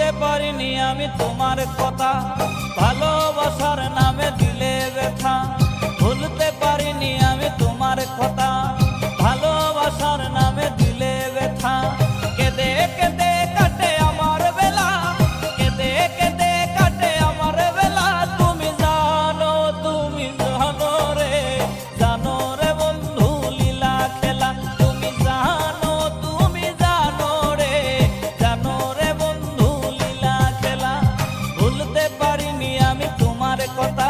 ভুলতে পারিনি আমি তোমার কথা, ভালোবাসার নামে দিলে ব্যথা। ভুলতে পারিনি আমি তোমার কথা, ভালোবাসার নামে দিলে ব্যথা। কেঁদে কেঁদে কাটে আমার বেলা, কেঁদে কেঁদে কাটে আমার বেলা। তুমি জানো রে, জানো রে বন্ধু লীলা খেলা। তুমি জানো রে, জানো রে বন্ধু লীলা খেলা। ভুলতে পারিনি আমি তোমার কথা,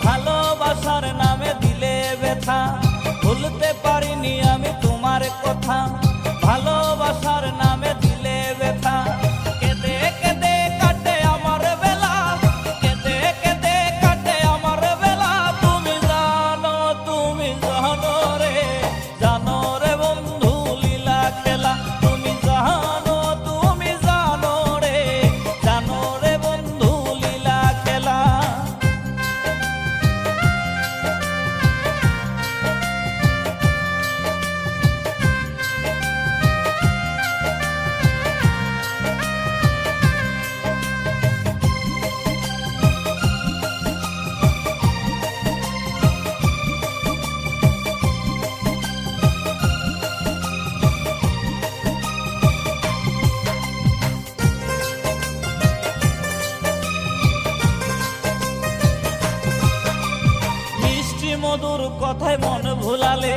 ভালোবাসার নামে দিলে ব্যথা। ভুলতে পারিনি আমি তোমার কথা, ভালোবাসার নামে দিলে ব্যথা। কেঁদে কেঁদে কাটে আমার বেলা, কেঁদে কেঁদে কাটে আমার বেলা। তুমি জানো রে, জানো রে বন্ধু লীলা খেলা। তুমি জানো রে, জানো রে বন্ধু লীলা খেলা। মধুর কথায় মন ভুলালে,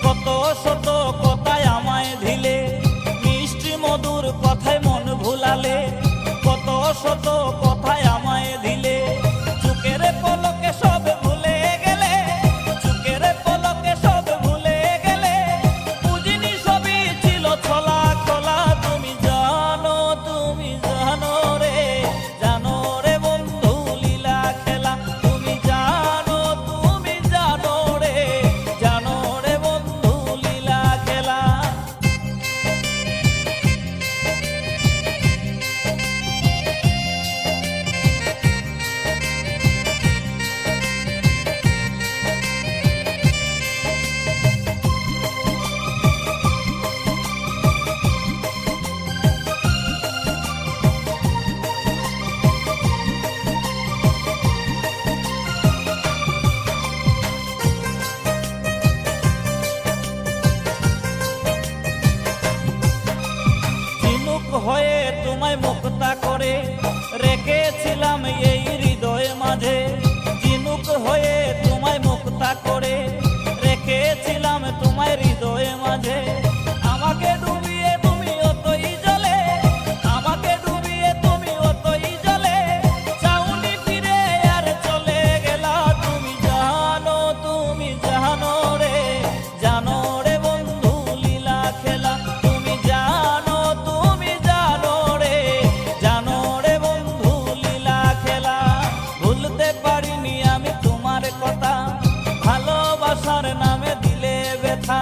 কত শত কথায় আমায় দিলে। মিষ্টি মধুর কথায় মন ভুলালে, কত শত কথায় আমায় দিলে। চোখের পলকে সব ভুলে গেলে, চোখের পলকে সব ভুলে গেলে। বুঝিনি সবই ছিল ছলা ছলা। তুমি জানো রে, জানো রে বন্ধু লীলা খেলা। তুমি জানো রে, জানো রে বন্ধু লীলা খেলা। হয়ে তোমায় মুক্তা করে রেখেছিলাম এই হৃদয় মাঝে। ঝিনুক হয়ে তোমায় মুক্তা করে রেখেছিলাম তোমায় হৃদয় মাঝে। আমাকে ডুবিয়ে তুমি অতই জলে, আমাকে ডুবিয়ে তুমি অতই জলে। চাউনি ফিরে আর চলে গেলা। তুমি জানো রে, জানো রে বন্ধু লীলা খেলা। তুমি জানো রে, জানো রে বন্ধু লীলা খেলা। ভুলতে পারিনি আমি তোমার কথা, ভালোবাসার নামে দিলে ব্যথা।